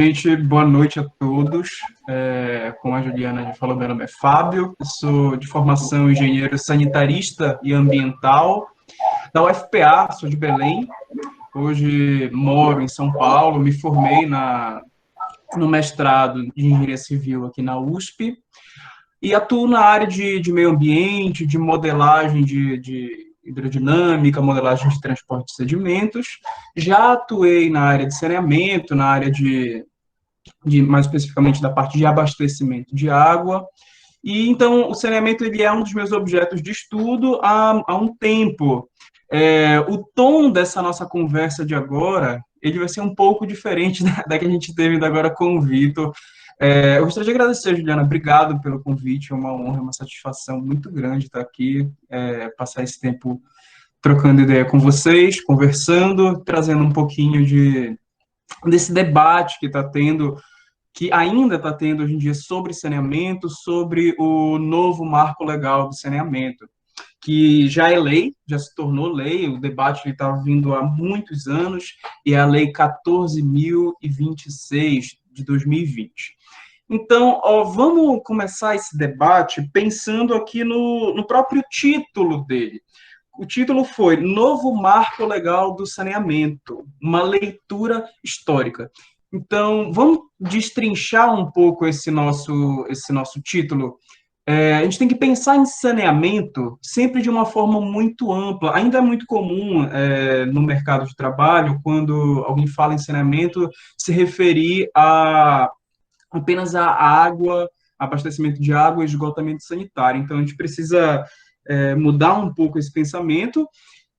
Gente, boa noite a todos. Como a Juliana já falou, meu nome é Fábio, eu sou de formação engenheiro sanitarista e ambiental da UFPA, sou de Belém. Hoje moro em São Paulo, me formei no mestrado de engenharia civil aqui na USP e atuo na área de meio ambiente, de modelagem de hidrodinâmica, modelagem de transporte de sedimentos. Já atuei na área de saneamento, na área mais especificamente da parte de abastecimento de água. E então o saneamento ele é um dos meus objetos de estudo há um tempo. O tom dessa nossa conversa de agora, ele vai ser um pouco diferente da que a gente teve agora com o Vitor. Eu gostaria de agradecer, Juliana, obrigado pelo convite, é uma honra, é uma satisfação muito grande estar aqui, passar esse tempo trocando ideia com vocês, conversando, trazendo um pouquinho desse debate que ainda está tendo hoje em dia sobre saneamento, sobre o novo marco legal do saneamento, que já é lei, já se tornou lei, o debate estava vindo há muitos anos, e é a Lei 14.026 de 2020. Então, vamos começar esse debate pensando aqui no próprio título dele. O título foi Novo Marco Legal do Saneamento, uma leitura histórica. Então, vamos destrinchar um pouco esse nosso título. A gente tem que pensar em saneamento sempre de uma forma muito ampla. Ainda é muito comum no mercado de trabalho, quando alguém fala em saneamento, se referir apenas a água, abastecimento de água e esgotamento sanitário. Então, a gente precisa mudar um pouco esse pensamento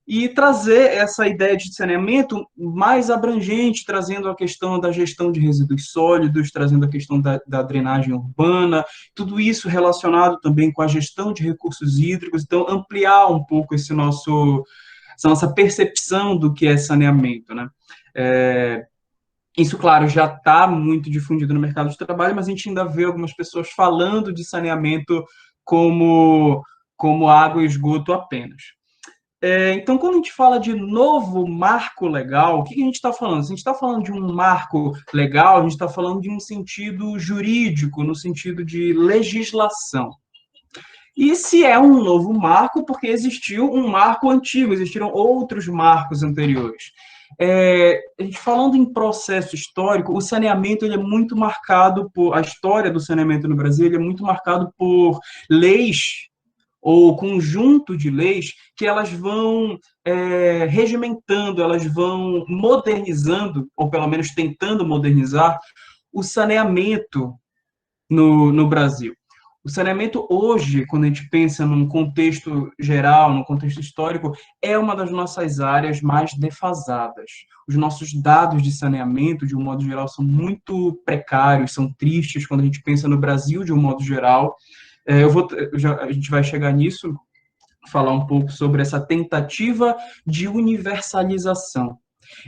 e trazer essa ideia de saneamento mais abrangente, trazendo a questão da gestão de resíduos sólidos, trazendo a questão da drenagem urbana, tudo isso relacionado também com a gestão de recursos hídricos, então ampliar um pouco essa nossa percepção do que é saneamento, né? Isso, claro, já está muito difundido no mercado de trabalho, mas a gente ainda vê algumas pessoas falando de saneamento como água e esgoto apenas. Então, quando a gente fala de novo marco legal, o que a gente está falando? Se a gente está falando de um marco legal, a gente está falando de um sentido jurídico, no sentido de legislação. E se é um novo marco, porque existiu um marco antigo, existiram outros marcos anteriores. A gente falando em processo histórico, o saneamento ele é muito marcado por a história do saneamento no Brasil, ele é muito marcado por leis ou conjunto de leis que elas vão regimentando, elas vão modernizando, ou pelo menos tentando modernizar, o saneamento no Brasil. O saneamento hoje, quando a gente pensa num contexto geral, num contexto histórico, é uma das nossas áreas mais defasadas. Os nossos dados de saneamento, de um modo geral, são muito precários, são tristes quando a gente pensa no Brasil de um modo geral. A gente vai chegar nisso, falar um pouco sobre essa tentativa de universalização.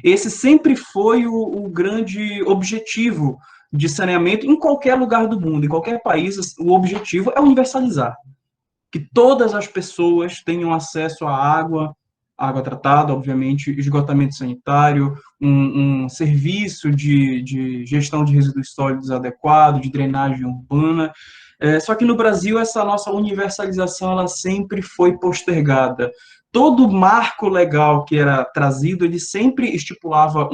Esse sempre foi o grande objetivo de saneamento em qualquer lugar do mundo, em qualquer país, o objetivo é universalizar. Que todas as pessoas tenham acesso à água tratada, obviamente, esgotamento sanitário, um serviço de gestão de resíduos sólidos adequado, de drenagem urbana. Só que no Brasil, essa nossa universalização ela sempre foi postergada. Todo marco legal que era trazido, ele sempre estipula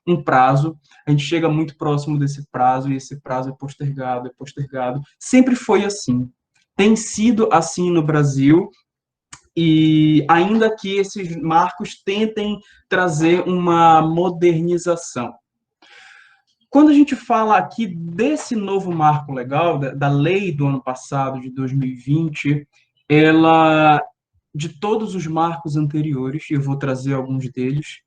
um prazo, a gente chega muito próximo desse prazo, e esse prazo é postergado, é postergado. Sempre foi assim. Tem sido assim no Brasil, e ainda que esses marcos tentem trazer uma modernização. Quando a gente fala aqui desse novo marco legal, da lei do ano passado, de 2020, de todos os marcos anteriores, e eu vou trazer alguns deles,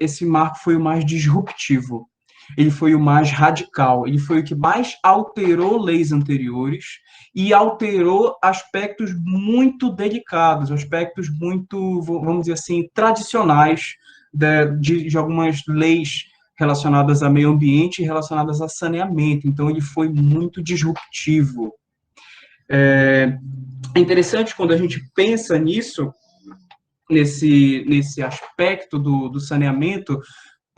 esse marco foi o mais disruptivo, ele foi o mais radical, ele foi o que mais alterou leis anteriores e alterou aspectos muito delicados, aspectos muito, vamos dizer assim, tradicionais de algumas leis relacionadas a meio ambiente e relacionadas a saneamento. Então, ele foi muito disruptivo. É interessante quando a gente pensa nesse aspecto do saneamento,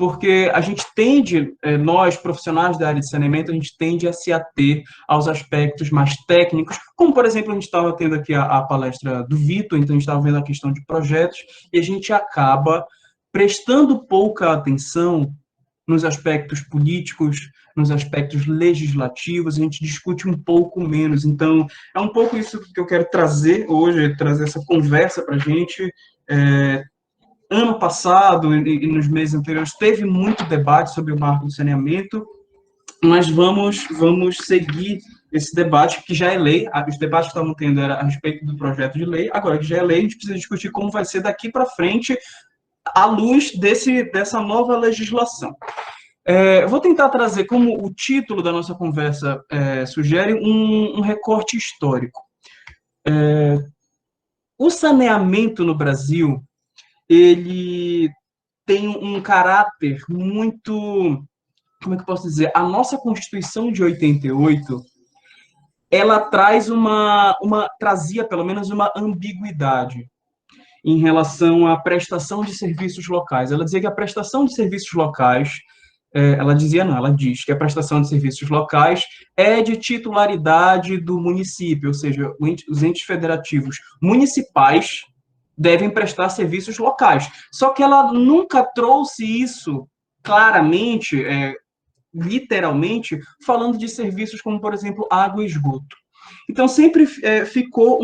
porque a gente tende, nós, profissionais da área de saneamento, a gente tende a se ater aos aspectos mais técnicos, como, por exemplo, a gente estava tendo aqui a palestra do Vitor, então a gente estava vendo a questão de projetos, e a gente acaba prestando pouca atenção nos aspectos políticos, nos aspectos legislativos, a gente discute um pouco menos. Então, é um pouco isso que eu quero trazer hoje, trazer essa conversa para a gente. Ano passado e nos meses anteriores teve muito debate sobre o marco do saneamento, mas vamos seguir esse debate que já é lei. Os debates que estavam tendo era a respeito do projeto de lei, agora que já é lei, a gente precisa discutir como vai ser daqui para frente à luz dessa nova legislação. Vou tentar trazer, como o título da nossa conversa sugere, um recorte histórico. O saneamento no Brasil, ele tem um caráter muito, como é que eu posso dizer? A nossa Constituição de 88, ela trazia pelo menos uma ambiguidade em relação à prestação de serviços locais. Ela dizia que a prestação de serviços locais, ela dizia não, ela diz que a prestação de serviços locais é de titularidade do município, ou seja, os entes federativos municipais devem prestar serviços locais. Só que ela nunca trouxe isso claramente, literalmente, falando de serviços como, por exemplo, água e esgoto. Então, sempre ficou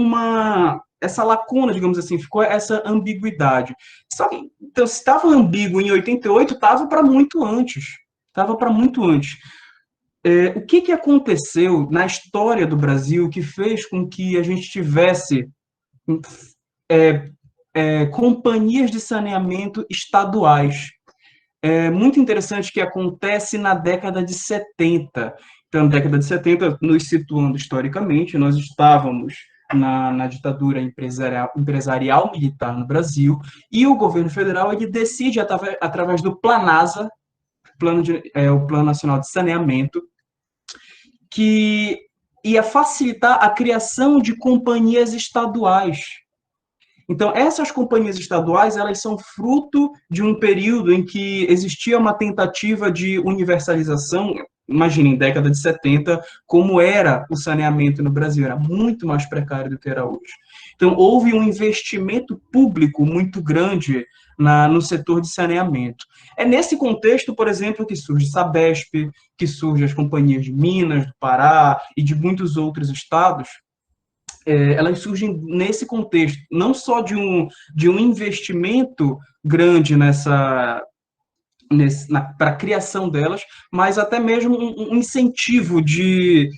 essa lacuna, digamos assim, ficou essa ambiguidade. Só que, então, se estava ambíguo em 88, estava para muito antes. Estava para muito antes. O que aconteceu na história do Brasil que fez com que a gente tivesse companhias de saneamento estaduais? É muito interessante que acontece na década de 70. Então, na década de 70, nos situando historicamente, nós estávamos na ditadura empresarial militar no Brasil, e o governo federal ele decide, através do Planasa, o Plano Nacional de Saneamento, que ia facilitar a criação de companhias estaduais. Então, essas companhias estaduais, elas são fruto de um período em que existia uma tentativa de universalização. Imaginem, década de 70, como era o saneamento no Brasil, era muito mais precário do que era hoje. Então, houve um investimento público muito grande no setor de saneamento. É nesse contexto, por exemplo, que surge Sabesp, que surgem as companhias de Minas, do Pará e de muitos outros estados. Elas surgem nesse contexto, não só de um investimento grande para a criação delas, mas até mesmo um incentivo de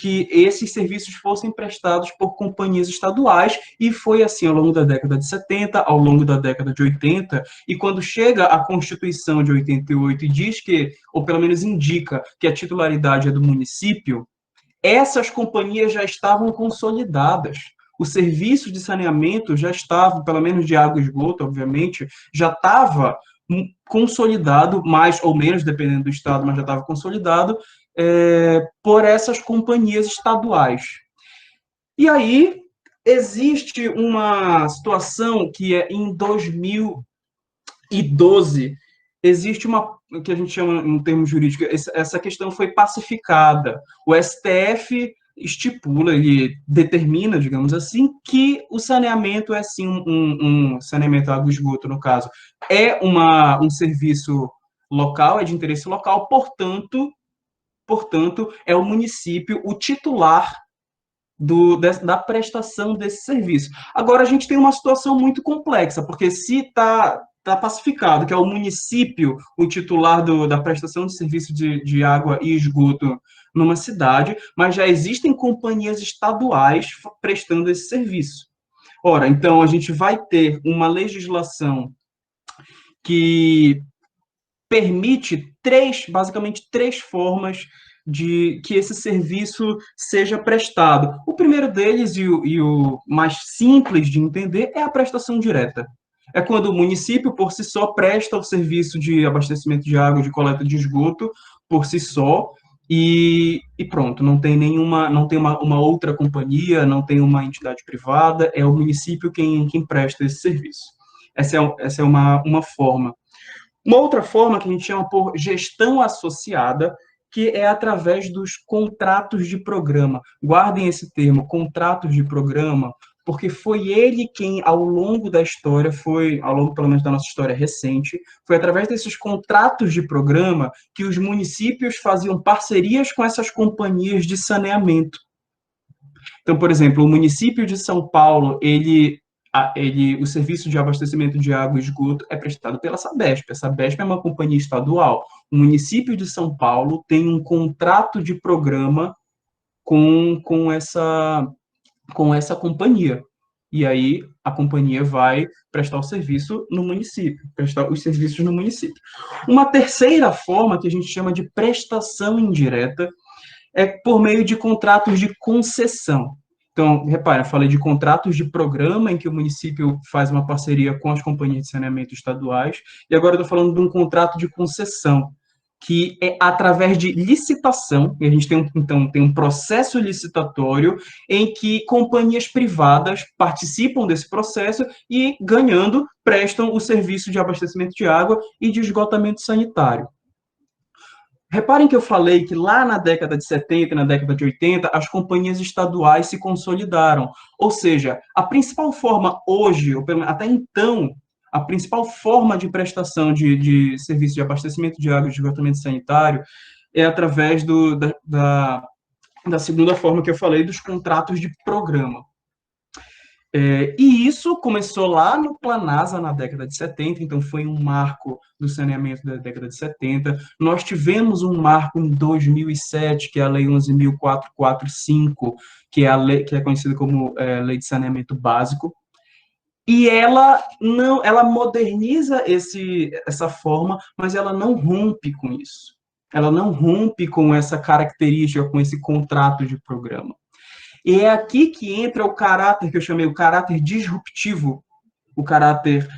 que esses serviços fossem prestados por companhias estaduais, e foi assim ao longo da década de 70, ao longo da década de 80, e quando chega a Constituição de 88 e diz que, ou pelo menos indica, que a titularidade é do município, essas companhias já estavam consolidadas. O serviço de saneamento já estava, pelo menos de água e esgoto, obviamente, já estava consolidado, mais ou menos, dependendo do estado, mas já estava consolidado, por essas companhias estaduais. E aí, existe uma situação que em 2012, existe o que a gente chama, em termos jurídicos, essa questão foi pacificada. O STF estipula e determina, digamos assim, que o saneamento é sim saneamento água e esgoto, no caso, é um serviço local, é de interesse local, portanto, é o município o titular da prestação desse serviço. Agora, a gente tem uma situação muito complexa, porque se está pacificado que é o município o titular da prestação de serviço de água e esgoto numa cidade, mas já existem companhias estaduais prestando esse serviço. Ora, então, a gente vai ter uma legislação que permite basicamente três formas de que esse serviço seja prestado. O primeiro deles, e o mais simples de entender, é a prestação direta. É quando o município, por si só, presta o serviço de abastecimento de água, de coleta de esgoto, por si só, e pronto, não tem uma outra companhia, não tem uma entidade privada, é o município quem presta esse serviço. Essa é uma forma. Uma outra forma que a gente chama por gestão associada, que é através dos contratos de programa. Guardem esse termo, contratos de programa, porque foi ele quem, ao longo da história, ao longo, pelo menos, da nossa história recente, foi através desses contratos de programa que os municípios faziam parcerias com essas companhias de saneamento. Então, por exemplo, o município de São Paulo, o serviço de abastecimento de água e esgoto é prestado pela Sabesp. A Sabesp é uma companhia estadual. O município de São Paulo tem um contrato de programa com essa companhia. E aí a companhia vai prestar o serviço no município, prestar os serviços no município. Uma terceira forma, que a gente chama de prestação indireta, é por meio de contratos de concessão. Então, repare, eu falei de contratos de programa, em que o município faz uma parceria com as companhias de saneamento estaduais, e agora eu estou falando de um contrato de concessão, que é através de licitação, e a gente tem um processo licitatório em que companhias privadas participam desse processo e, ganhando, prestam o serviço de abastecimento de água e de esgotamento sanitário. Reparem que eu falei que lá na década de 70 e na década de 80, as companhias estaduais se consolidaram. Ou seja, a principal forma hoje, ou até então, a principal forma de prestação de serviço de abastecimento de água e de esgotamento sanitário é através da segunda forma que eu falei, dos contratos de programa. E isso começou lá no Planasa, na década de 70, então foi um marco do saneamento da década de 70. Nós tivemos um marco em 2007, que é a Lei 11.445, que é conhecida como Lei de Saneamento Básico, e ela moderniza essa forma, mas ela não rompe com isso. Ela não rompe com essa característica, com esse contrato de programa. E é aqui que entra o caráter que eu chamei o caráter disruptivo, o caráter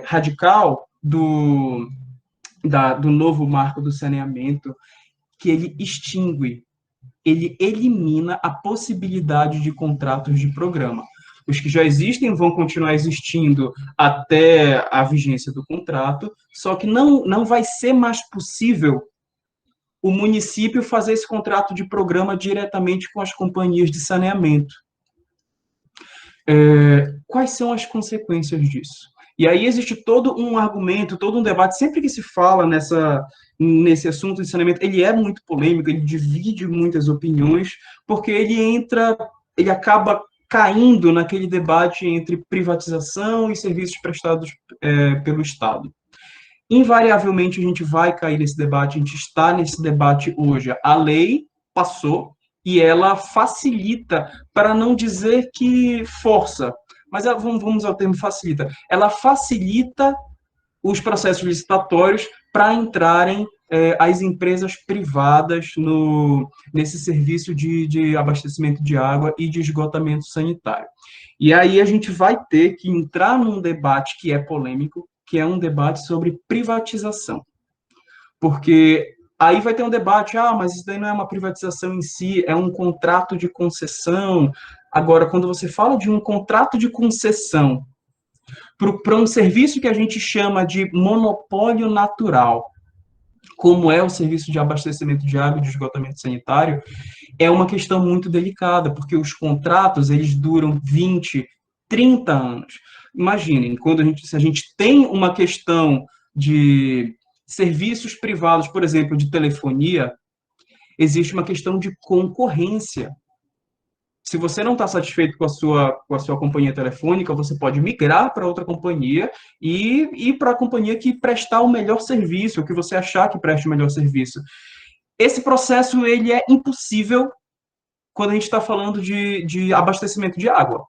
radical do novo marco do saneamento, que ele extingue, ele elimina a possibilidade de contratos de programa. Os que já existem vão continuar existindo até a vigência do contrato, só que não vai ser mais possível o município fazer esse contrato de programa diretamente com as companhias de saneamento. Quais são as consequências disso? E aí existe todo um argumento, todo um debate, sempre que se fala nesse assunto de saneamento, ele é muito polêmico, ele divide muitas opiniões, porque ele acaba caindo naquele debate entre privatização e serviços prestados pelo Estado. Invariavelmente, a gente vai cair nesse debate, a gente está nesse debate hoje. A lei passou e ela facilita, para não dizer que força, mas vamos ao termo facilita. Ela facilita os processos licitatórios para entrarem as empresas privadas nesse serviço de abastecimento de água e de esgotamento sanitário. E aí a gente vai ter que entrar num debate que é polêmico, que é um debate sobre privatização. Porque aí vai ter um debate, mas isso daí não é uma privatização em si, é um contrato de concessão. Agora, quando você fala de um contrato de concessão para um serviço que a gente chama de monopólio natural, como é o serviço de abastecimento de água e de esgotamento sanitário, é uma questão muito delicada, porque os contratos, eles duram 20, 30 anos. Imaginem, se a gente tem uma questão de serviços privados, por exemplo, de telefonia, existe uma questão de concorrência. Se você não está satisfeito com a sua companhia telefônica, você pode migrar para outra companhia e ir para a companhia que prestar o melhor serviço, o que você achar que preste o melhor serviço. Esse processo ele é impossível quando a gente está falando de abastecimento de água.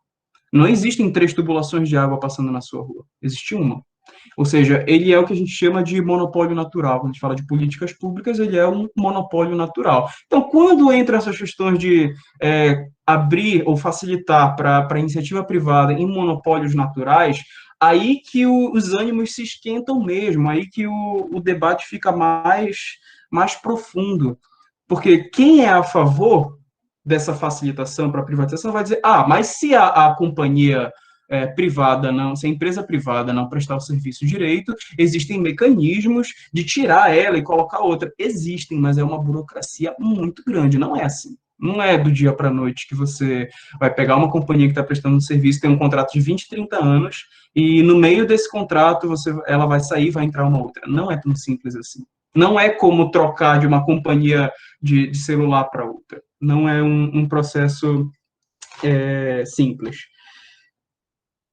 Não existem 3 tubulações de água passando na sua rua. Existe uma. Ou seja, ele é o que a gente chama de monopólio natural. Quando a gente fala de políticas públicas, ele é um monopólio natural. Então, quando entram essas questões de abrir ou facilitar para a iniciativa privada em monopólios naturais, aí que os ânimos se esquentam mesmo, aí que o debate fica mais profundo. Porque quem é a favor dessa facilitação para a privatização vai dizer, mas se a companhia privada não, se a empresa privada não prestar o serviço direito, existem mecanismos de tirar ela e colocar outra. Existem, mas é uma burocracia muito grande, não é assim. Não é do dia para a noite que você vai pegar uma companhia que está prestando um serviço, tem um contrato de 20, 30 anos, e no meio desse contrato ela vai sair e vai entrar uma outra. Não é tão simples assim. Não é como trocar de uma companhia de celular para outra. Não é um processo simples.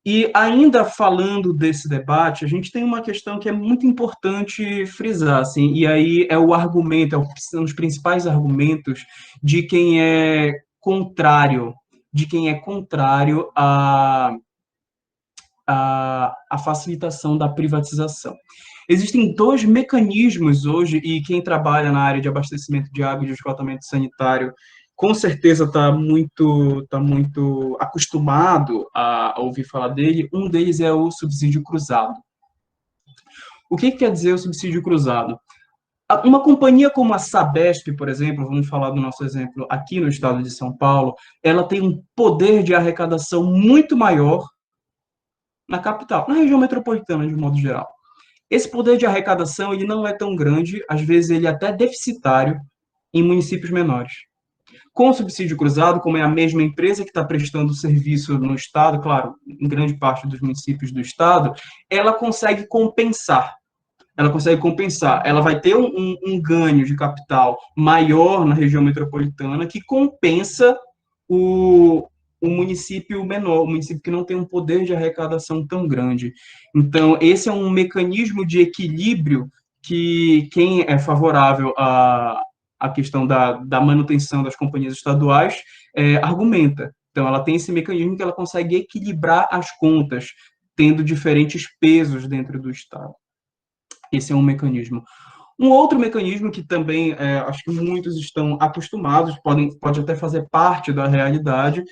E ainda falando desse debate, a gente tem uma questão que é muito importante frisar, assim, e aí é o argumento, são os principais argumentos de quem é contrário, à facilitação da privatização. Existem dois mecanismos hoje, e quem trabalha na área de abastecimento de água e de esgotamento sanitário com certeza tá muito acostumado a ouvir falar dele. Um deles é o subsídio cruzado. O que quer dizer o subsídio cruzado? Uma companhia como a Sabesp, por exemplo, vamos falar do nosso exemplo aqui no estado de São Paulo, ela tem um poder de arrecadação muito maior na capital, na região metropolitana, de modo geral. Esse poder de arrecadação ele não é tão grande, às vezes ele é até deficitário em municípios menores. Com o subsídio cruzado, como é a mesma empresa que está prestando serviço no estado, claro, em grande parte dos municípios do estado, ela consegue compensar. Ela vai ter um ganho de capital maior na região metropolitana que compensa o município menor, o município que não tem um poder de arrecadação tão grande. Então, esse é um mecanismo de equilíbrio que quem é favorável à questão da manutenção das companhias estaduais argumenta. Então, ela tem esse mecanismo que ela consegue equilibrar as contas, tendo diferentes pesos dentro do Estado. Esse é um mecanismo. Um outro mecanismo que também acho que muitos estão acostumados, pode até fazer parte da realidade,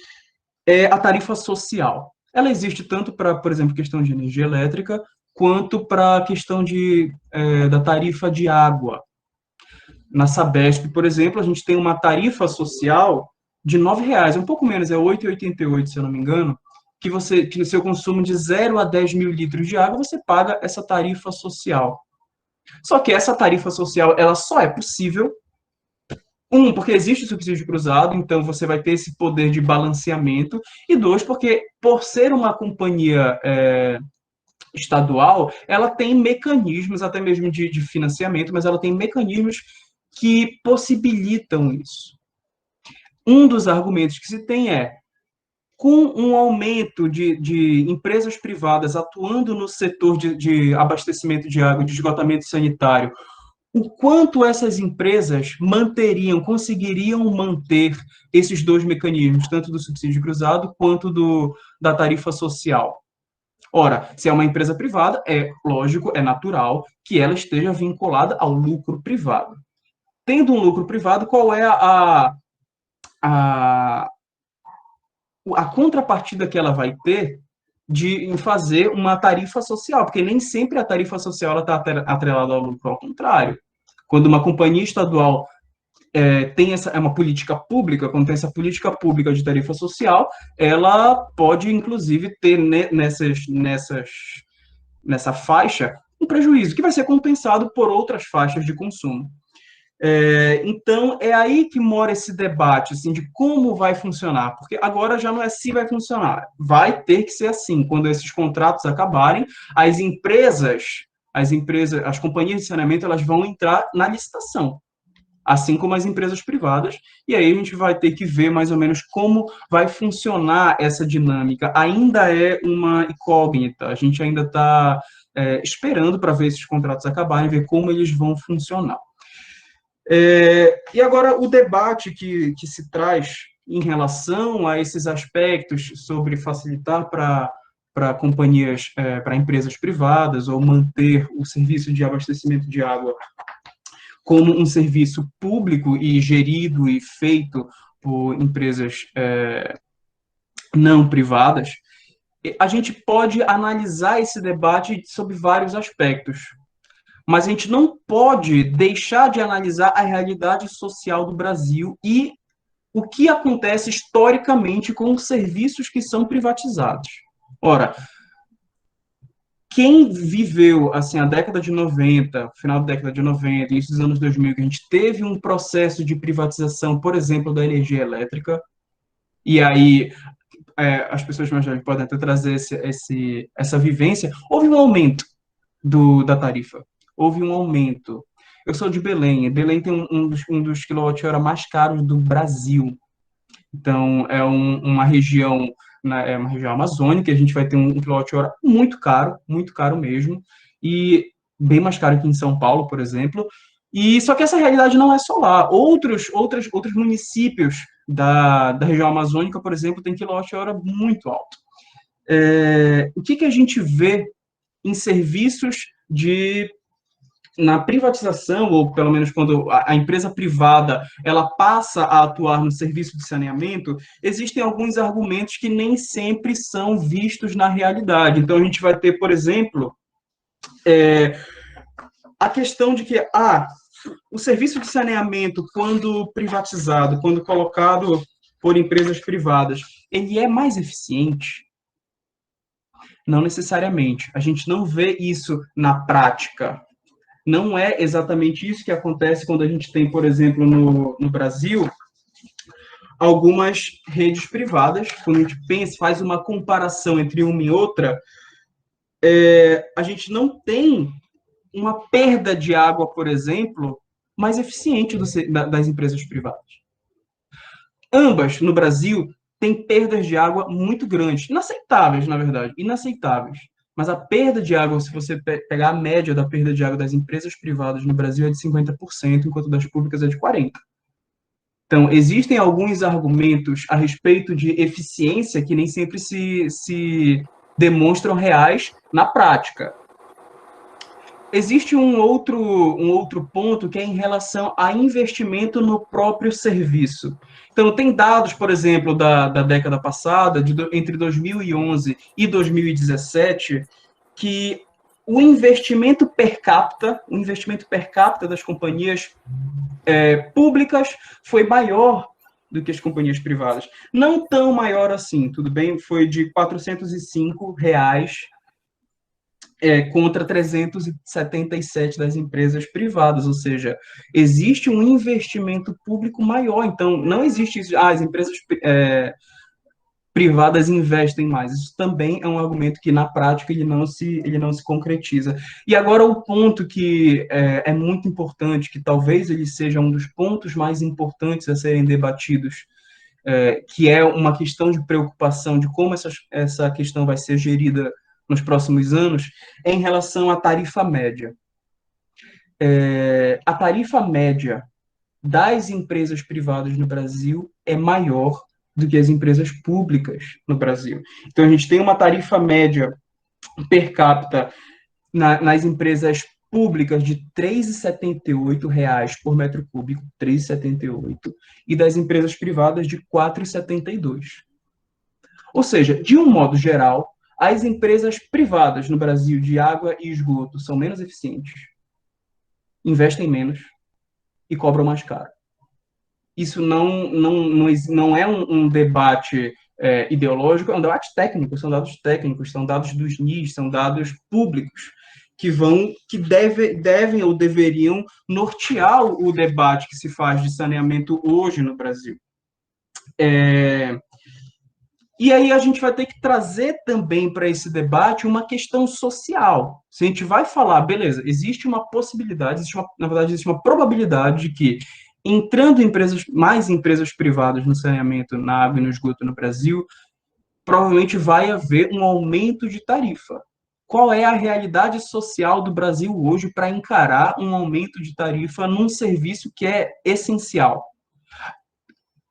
é a tarifa social. Ela existe tanto para, por exemplo, questão de energia elétrica, quanto para a questão da tarifa de água. Na Sabesp, por exemplo, a gente tem uma tarifa social de R$ 9,00, um pouco menos, é R$ 8,88, se eu não me engano, que no seu consumo de 0 a 10 mil litros de água, você paga essa tarifa social. Só que essa tarifa social, ela só é possível, porque existe o subsídio cruzado, então você vai ter esse poder de balanceamento, e dois, porque por ser uma companhia estadual, ela tem mecanismos, até mesmo de financiamento, mas ela tem mecanismos que possibilitam isso. Um dos argumentos que se tem com um aumento de empresas privadas atuando no setor de abastecimento de água, de esgotamento sanitário, o quanto essas empresas conseguiriam manter esses dois mecanismos, tanto do subsídio cruzado quanto da tarifa social. Ora, se é uma empresa privada, é lógico, é natural que ela esteja vinculada ao lucro privado. Tendo um lucro privado, qual é a contrapartida que ela vai ter em fazer uma tarifa social? Porque nem sempre a tarifa social está atrelada ao lucro, ao contrário. Quando uma companhia estadual tem uma política pública, quando tem essa política pública de tarifa social, ela pode, inclusive, ter nessa faixa um prejuízo, que vai ser compensado por outras faixas de consumo. Então, é aí que mora esse debate, assim, de como vai funcionar, porque agora já não é se vai funcionar, vai ter que ser assim. Quando esses contratos acabarem, as companhias de saneamento, elas vão entrar na licitação, assim como as empresas privadas, e aí a gente vai ter que ver mais ou menos como vai funcionar essa dinâmica. Ainda é uma incógnita, a gente ainda está esperando para ver esses contratos acabarem, ver como eles vão funcionar. E agora o debate que se traz em relação a esses aspectos sobre facilitar para companhias, para empresas privadas, ou manter o serviço de abastecimento de água como um serviço público e gerido e feito por empresas não privadas, a gente pode analisar esse debate sob vários aspectos. Mas a gente não pode deixar de analisar a realidade social do Brasil e o que acontece historicamente com os serviços que são privatizados. Ora, quem viveu, assim, a década de 90, final da década de 90, início dos anos 2000, que a gente teve um processo de privatização, por exemplo, da energia elétrica, e aí as pessoas mais jovens podem até trazer essa vivência, houve um aumento da tarifa, houve um aumento. Eu sou de Belém, e Belém tem um dos quilowatt-hora mais caros do Brasil. Então, uma região, né, é uma região amazônica, a gente vai ter um quilowatt-hora muito caro mesmo, e bem mais caro que em São Paulo, por exemplo. E só que essa realidade não é só lá. Outros municípios da região amazônica, por exemplo, tem quilowatt-hora muito alto. O que a gente vê em serviços na privatização, ou pelo menos quando a empresa privada ela passa a atuar no serviço de saneamento, existem alguns argumentos que nem sempre são vistos na realidade. Então, a gente vai ter, por exemplo, a questão de que o serviço de saneamento, quando privatizado, quando colocado por empresas privadas, ele é mais eficiente? Não necessariamente. A gente não vê isso na prática. Não é exatamente isso que acontece quando a gente tem, por exemplo, no Brasil, algumas redes privadas. Quando a gente pensa, faz uma comparação entre uma e outra, a gente não tem uma perda de água, por exemplo, mais eficiente das empresas privadas. Ambas, no Brasil, têm perdas de água muito grandes, inaceitáveis, na verdade, inaceitáveis. Mas a perda de água, se você pegar a média da perda de água das empresas privadas no Brasil, é de 50%, enquanto das públicas é de 40%. Então, existem alguns argumentos a respeito de eficiência que nem sempre se demonstram reais na prática. Existe um outro ponto que é em relação a investimento no próprio serviço. Então, tem dados, por exemplo, da década passada, entre 2011 e 2017, que o investimento per capita das companhias públicas foi maior do que as companhias privadas. Não tão maior assim, tudo bem? Foi de R$ 405 contra 377 das empresas privadas, ou seja, existe um investimento público maior. Então, não existe isso, as empresas privadas investem mais. Isso também é um argumento que, na prática, ele não se concretiza. E agora, o ponto que é muito importante, que talvez ele seja um dos pontos mais importantes a serem debatidos, que é uma questão de preocupação de como essa questão vai ser gerida nos próximos anos, é em relação à tarifa média. A tarifa média das empresas privadas no Brasil é maior do que as empresas públicas no Brasil. Então, a gente tem uma tarifa média per capita nas empresas públicas de R$ 3,78 por metro cúbico, 3,78, e das empresas privadas de R$ 4,72. Ou seja, de um modo geral, as empresas privadas no Brasil de água e esgoto são menos eficientes, investem menos e cobram mais caro. Isso não é um debate ideológico, é um debate técnico, são dados técnicos, são dados dos NIS, são dados públicos que devem ou deveriam nortear o debate que se faz de saneamento hoje no Brasil. E aí a gente vai ter que trazer também para esse debate uma questão social. Se a gente vai falar, beleza, existe uma possibilidade, na verdade, existe uma probabilidade de que, entrando mais empresas privadas no saneamento, na água e no esgoto no Brasil, provavelmente vai haver um aumento de tarifa. Qual é a realidade social do Brasil hoje para encarar um aumento de tarifa num serviço que é essencial?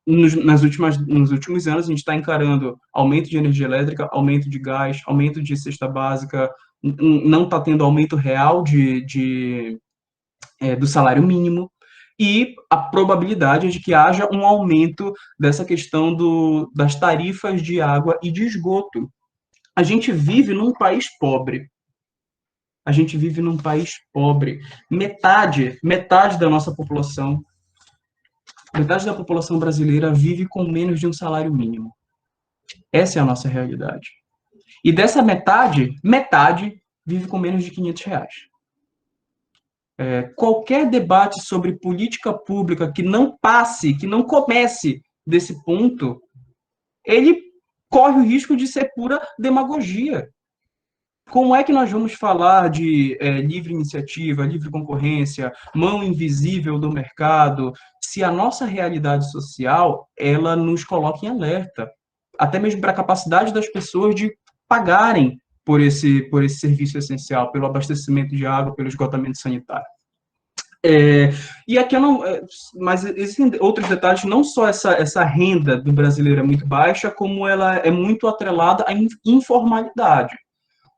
Nos últimos anos, a gente está encarando aumento de energia elétrica, aumento de gás, aumento de cesta básica, não está tendo aumento real do salário mínimo, e a probabilidade é de que haja um aumento dessa questão das tarifas de água e de esgoto. A gente vive num país pobre. A gente vive num país pobre. Metade da nossa população, metade da população brasileira vive com menos de um salário mínimo. Essa é a nossa realidade. E dessa metade, metade vive com menos de R$ 500. Qualquer debate sobre política pública que não passe, que não comece desse ponto, ele corre o risco de ser pura demagogia. Como é que nós vamos falar de livre iniciativa, livre concorrência, mão invisível do mercado, se a nossa realidade social ela nos coloca em alerta, até mesmo para a capacidade das pessoas de pagarem por esse serviço essencial, pelo abastecimento de água, pelo esgotamento sanitário. E aqui eu não, mas existem outros detalhes, não só essa renda do brasileiro é muito baixa, como ela é muito atrelada à informalidade.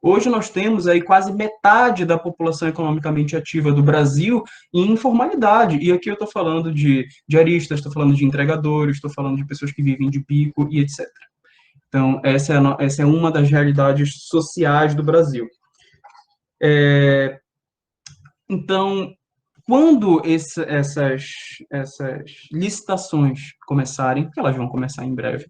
Hoje nós temos aí quase metade da população economicamente ativa do Brasil em informalidade. E aqui eu estou falando de diaristas, estou falando de entregadores, estou falando de pessoas que vivem de bico e etc. Então, essa é uma das realidades sociais do Brasil. Então, quando essas licitações começarem, que elas vão começar em breve,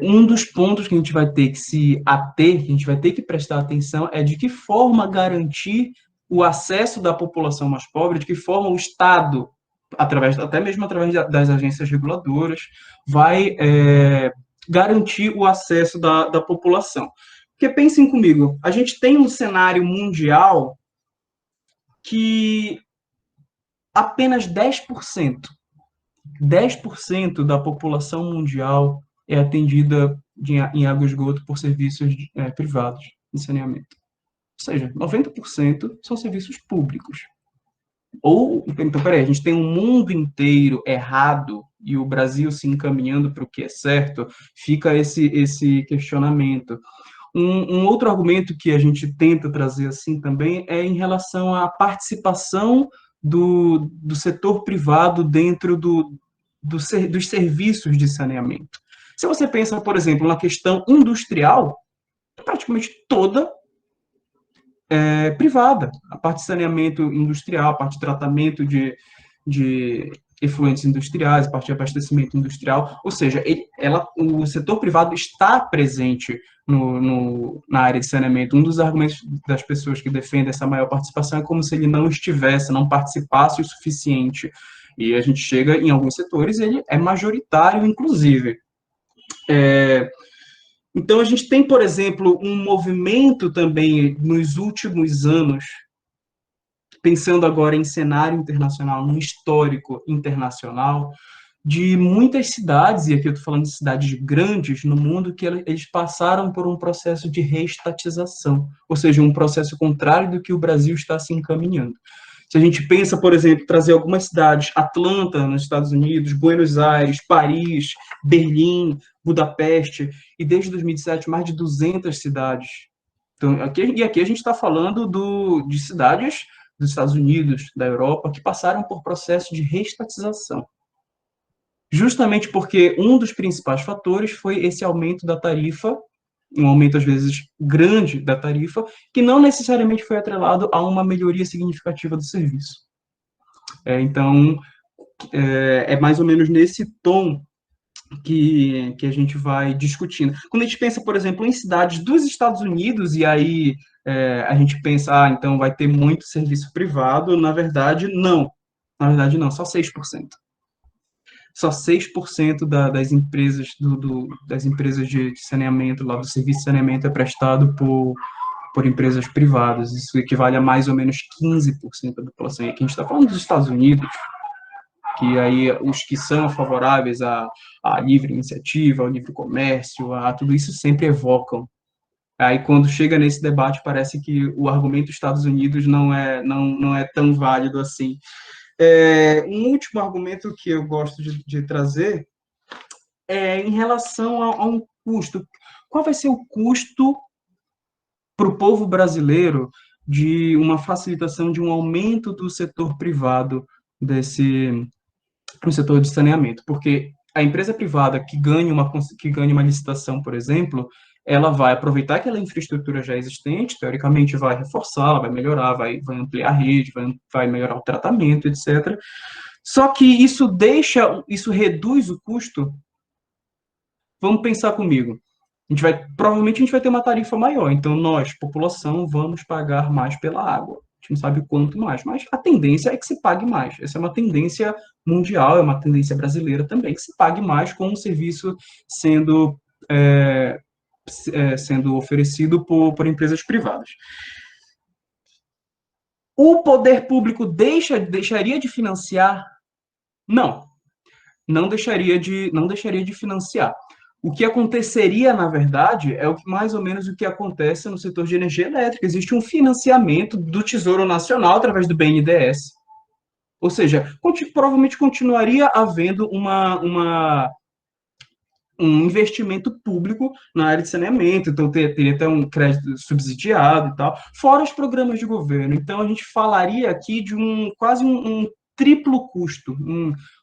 um dos pontos que a gente vai ter que se ater, que a gente vai ter que prestar atenção, é de que forma garantir o acesso da população mais pobre, de que forma o Estado, até mesmo através das agências reguladoras, vai garantir o acesso da população. Porque pensem comigo, a gente tem um cenário mundial que apenas 10% da população mundial é atendida em água e esgoto por serviços privados de saneamento. Ou seja, 90% são serviços públicos. Então, peraí, a gente tem um mundo inteiro errado e o Brasil se encaminhando para o que é certo, fica esse questionamento. Um outro argumento que a gente tenta trazer assim também é em relação à participação do setor privado dentro dos serviços de saneamento. Se você pensa, por exemplo, na questão industrial, praticamente toda é privada. A parte de saneamento industrial, a parte de tratamento de efluentes industriais, a parte de abastecimento industrial, ou seja, o setor privado está presente na área de saneamento. Um dos argumentos das pessoas que defendem essa maior participação é como se ele não estivesse, não participasse o suficiente. E a gente chega em alguns setores, ele é majoritário, inclusive. Então, a gente tem, por exemplo, um movimento também nos últimos anos, pensando agora em cenário internacional, num histórico internacional, de muitas cidades, e aqui eu estou falando de cidades grandes no mundo, que eles passaram por um processo de reestatização, ou seja, um processo contrário do que o Brasil está se encaminhando. Se a gente pensa, por exemplo, trazer algumas cidades, Atlanta, nos Estados Unidos, Buenos Aires, Paris, Berlim, Budapeste, e desde 2007, mais de 200 cidades. Então, aqui a gente está falando de cidades dos Estados Unidos, da Europa, que passaram por processo de reestatização. Justamente porque um dos principais fatores foi esse aumento da tarifa, um aumento, às vezes, grande da tarifa, que não necessariamente foi atrelado a uma melhoria significativa do serviço. Então, é mais ou menos nesse tom que a gente vai discutindo. Quando a gente pensa, por exemplo, em cidades dos Estados Unidos, e aí a gente pensa, então vai ter muito serviço privado, na verdade, não. Na verdade, não, só 6%. Só 6% das empresas das empresas de saneamento, lá do serviço de saneamento é prestado por empresas privadas. Isso equivale a mais ou menos 15% da população. E aqui a gente está falando dos Estados Unidos, que aí os que são favoráveis à livre iniciativa, ao livre comércio, a tudo isso sempre evocam. Aí quando chega nesse debate parece que o argumento dos Estados Unidos não é tão válido assim. Um último argumento que eu gosto de trazer é em relação a um custo. Qual vai ser o custo para o povo brasileiro de uma facilitação, de um aumento do setor privado no setor de saneamento? Porque a empresa privada que ganha uma licitação, por exemplo, ela vai aproveitar aquela infraestrutura já existente, teoricamente vai reforçá-la, vai melhorar, vai ampliar a rede, vai melhorar o tratamento, etc. Só que isso reduz o custo. Vamos pensar comigo. Provavelmente a gente vai ter uma tarifa maior, então nós, população, vamos pagar mais pela água. A gente não sabe o quanto mais, mas a tendência é que se pague mais. Essa é uma tendência mundial, é uma tendência brasileira também, que se pague mais com o serviço sendo, é, sendo oferecido por empresas privadas. O poder público deixaria de financiar? Não, não deixaria de financiar. O que aconteceria, na verdade, é o que mais ou menos o que acontece no setor de energia elétrica. Existe um financiamento do Tesouro Nacional através do BNDES. Ou seja, provavelmente continuaria havendo um investimento público na área de saneamento, então teria até um crédito subsidiado e tal, fora os programas de governo. Então, a gente falaria aqui de quase um triplo custo,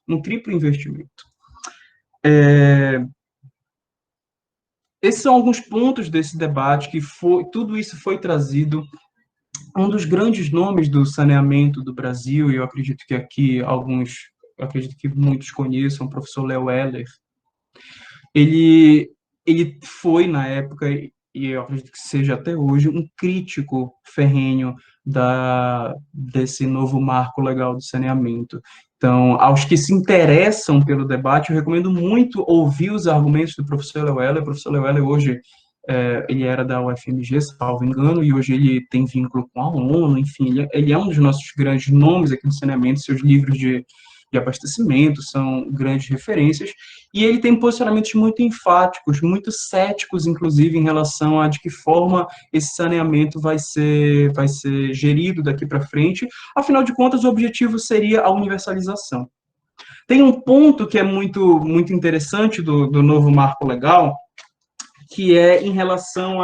um triplo investimento. Esses são alguns pontos desse debate, tudo isso foi trazido. Um dos grandes nomes do saneamento do Brasil, e eu acredito que acredito que muitos conheçam, o professor Léo Weller, ele, ele foi, na época, e eu acredito que seja até hoje, um crítico ferrenho desse novo marco legal do saneamento. Então, aos que se interessam pelo debate, eu recomendo muito ouvir os argumentos do professor Léo Weller. O professor Léo Weller, hoje, ele era da UFMG, se não me engano, e hoje ele tem vínculo com a ONU, enfim, ele é um dos nossos grandes nomes aqui no saneamento. Seus livros de abastecimento são grandes referências, e ele tem posicionamentos muito enfáticos, muito céticos, inclusive, em relação a de que forma esse saneamento vai ser gerido daqui para frente. Afinal de contas, o objetivo seria a universalização. Tem um ponto que é muito, muito interessante do novo marco legal, que é em relação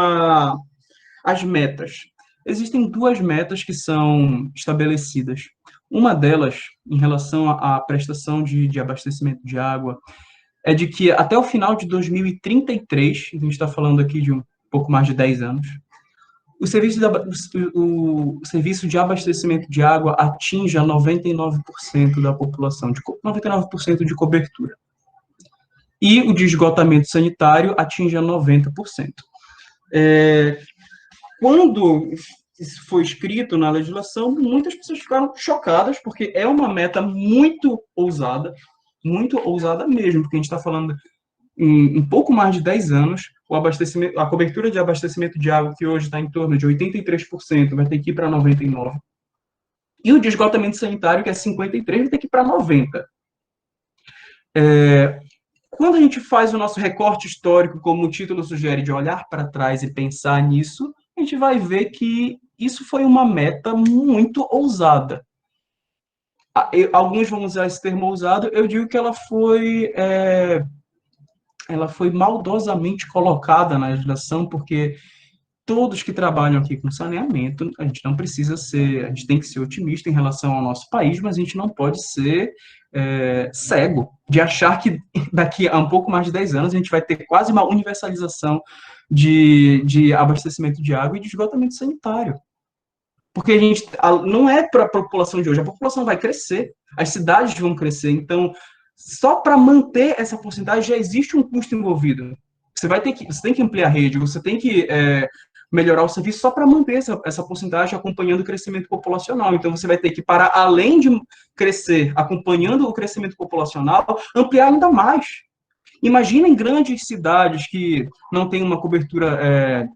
às metas. Existem duas metas que são estabelecidas. Uma delas, em relação à prestação de abastecimento de água, é de que até o final de 2033, a gente está falando aqui de um pouco mais de 10 anos, o serviço de abastecimento de água atinja 99% da população, 99% de cobertura. E o de esgotamento sanitário atinja 90%. Quando isso foi escrito na legislação, muitas pessoas ficaram chocadas, porque é uma meta muito ousada mesmo, porque a gente está falando em pouco mais de 10 anos, a cobertura de abastecimento de água, que hoje está em torno de 83%, vai ter que ir para 99%. E o de esgotamento sanitário, que é 53%, vai ter que ir para 90%. Quando a gente faz o nosso recorte histórico, como o título sugere, de olhar para trás e pensar nisso, a gente vai ver que isso foi uma meta muito ousada. Alguns vão usar esse termo ousado, eu digo que ela foi maldosamente colocada na legislação, porque todos que trabalham aqui com saneamento, a gente tem que ser otimista em relação ao nosso país, mas a gente não pode ser cego de achar que daqui a um pouco mais de 10 anos a gente vai ter quase uma universalização de abastecimento de água e de esgotamento sanitário. Porque não é para a população de hoje, a população vai crescer, as cidades vão crescer, então só para manter essa porcentagem já existe um custo envolvido. Você tem que ampliar a rede, você tem que melhorar o serviço só para manter essa porcentagem acompanhando o crescimento populacional. Então, você vai ter que, para além de crescer, acompanhando o crescimento populacional, ampliar ainda mais. Imagina em grandes cidades que não têm uma cobertura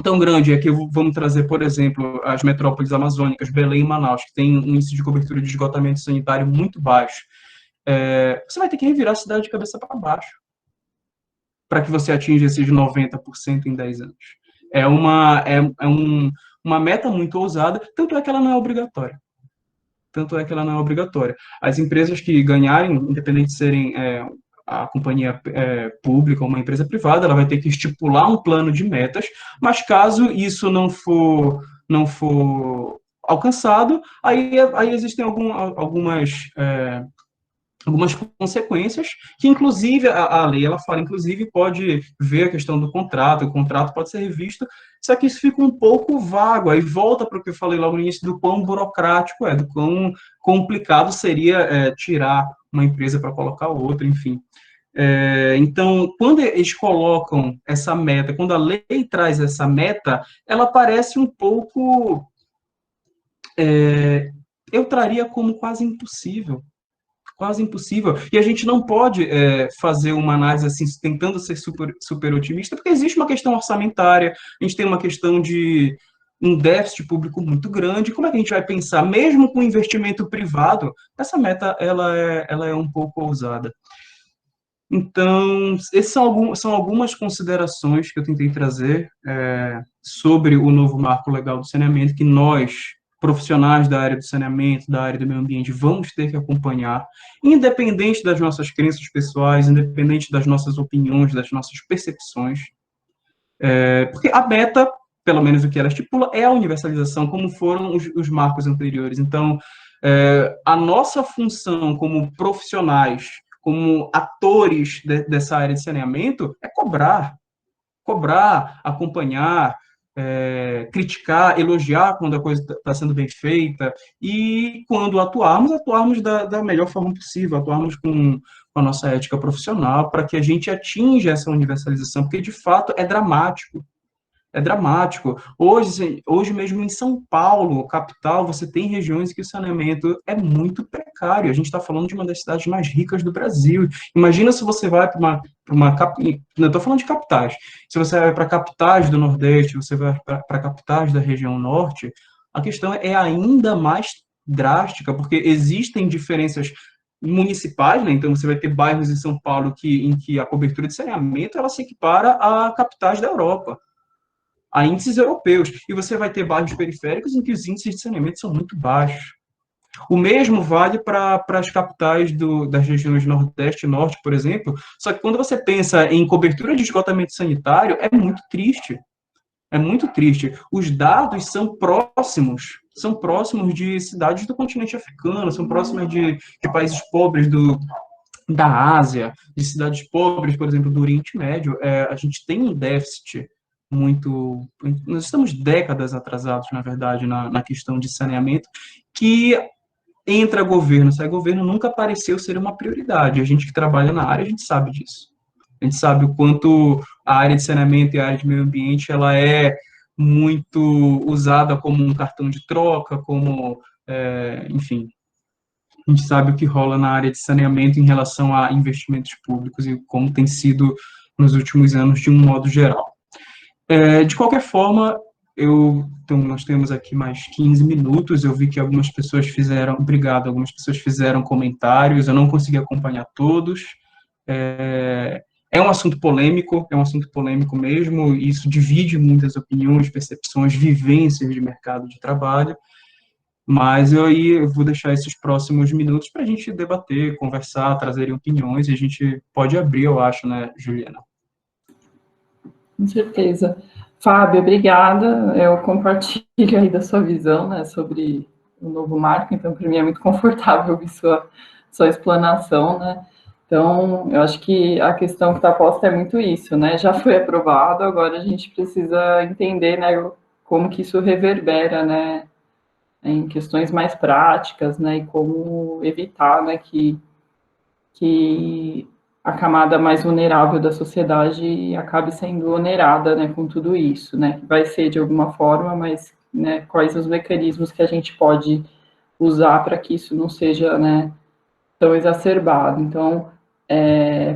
tão grande, é que vamos trazer, por exemplo, as metrópoles amazônicas, Belém e Manaus, que tem um índice de cobertura de esgotamento sanitário muito baixo. Você vai ter que revirar a cidade de cabeça para baixo para que você atinja esses 90% em 10 anos. É uma meta muito ousada, tanto é que ela não é obrigatória. As empresas que ganharem, independente de serem a companhia pública ou uma empresa privada, ela vai ter que estipular um plano de metas, mas caso isso não for alcançado, aí existem algumas consequências, que inclusive a lei, ela fala, inclusive pode ver a questão do contrato, o contrato pode ser revisto, só que isso fica um pouco vago, aí volta para o que eu falei logo no início, do quão burocrático do quão complicado seria tirar uma empresa para colocar outra, enfim. Então, quando eles colocam essa meta, quando a lei traz essa meta, ela parece um pouco, eu traria como quase impossível. Quase impossível. E a gente não pode fazer uma análise assim, tentando ser super otimista, porque existe uma questão orçamentária, a gente tem uma questão de um déficit público muito grande. Como é que a gente vai pensar, mesmo com investimento privado, essa meta ela é um pouco ousada. Então, essas são algumas considerações que eu tentei trazer sobre o novo marco legal do saneamento, que nós, profissionais da área do saneamento, da área do meio ambiente, vamos ter que acompanhar, independente das nossas crenças pessoais, independente das nossas opiniões, das nossas percepções, porque a meta, pelo menos o que ela estipula, é a universalização, como foram os marcos anteriores. Então, a nossa função como profissionais, como atores dessa área de saneamento, é cobrar, acompanhar, criticar, elogiar quando a coisa está sendo bem feita, e quando atuarmos da melhor forma possível, atuarmos com a nossa ética profissional, para que a gente atinja essa universalização, porque, de fato, é dramático. É dramático. Hoje mesmo em São Paulo, capital, você tem regiões que o saneamento é muito precário. A gente está falando de uma das cidades mais ricas do Brasil. Imagina se você vai para não estou falando de capitais. Se você vai para capitais do Nordeste, você vai para capitais da região Norte, a questão é ainda mais drástica, porque existem diferenças municipais, né? Então você vai ter bairros em São Paulo em que a cobertura de saneamento ela se equipara a capitais da Europa, a índices europeus, e você vai ter bairros periféricos em que os índices de saneamento são muito baixos. O mesmo vale para as capitais das regiões Nordeste e Norte, por exemplo, só que quando você pensa em cobertura de esgotamento sanitário, é muito triste. É muito triste. Os dados são próximos de cidades do continente africano, são próximos de países pobres da Ásia, de cidades pobres, por exemplo, do Oriente Médio. A gente tem um déficit muito. Nós estamos décadas atrasados, na verdade, na questão de saneamento, que entra governo, sai governo, nunca pareceu ser uma prioridade. A gente que trabalha na área, a gente sabe disso. A gente sabe o quanto a área de saneamento e a área de meio ambiente ela é muito usada como um cartão de troca, enfim, a gente sabe o que rola na área de saneamento em relação a investimentos públicos e como tem sido nos últimos anos de um modo geral. De qualquer forma, então, nós temos aqui mais 15 minutos, eu vi que algumas pessoas algumas pessoas fizeram comentários, eu não consegui acompanhar todos. É um assunto polêmico mesmo, e isso divide muitas opiniões, percepções, vivências de mercado de trabalho, mas eu vou deixar esses próximos minutos para a gente debater, conversar, trazer opiniões, e a gente pode abrir, eu acho, né, Juliana? Com certeza. Fábio, obrigada. Eu compartilho aí da sua visão, né, sobre o novo marco, então, para mim é muito confortável ouvir sua explanação, né? Então, eu acho que a questão que está posta é muito isso, né? Já foi aprovado, agora a gente precisa entender, né, como que isso reverbera, né, em questões mais práticas, né, e como evitar, né, que a camada mais vulnerável da sociedade acabe sendo onerada, né, com tudo isso, né, que vai ser de alguma forma, mas, né, quais os mecanismos que a gente pode usar para que isso não seja, né, tão exacerbado. Então,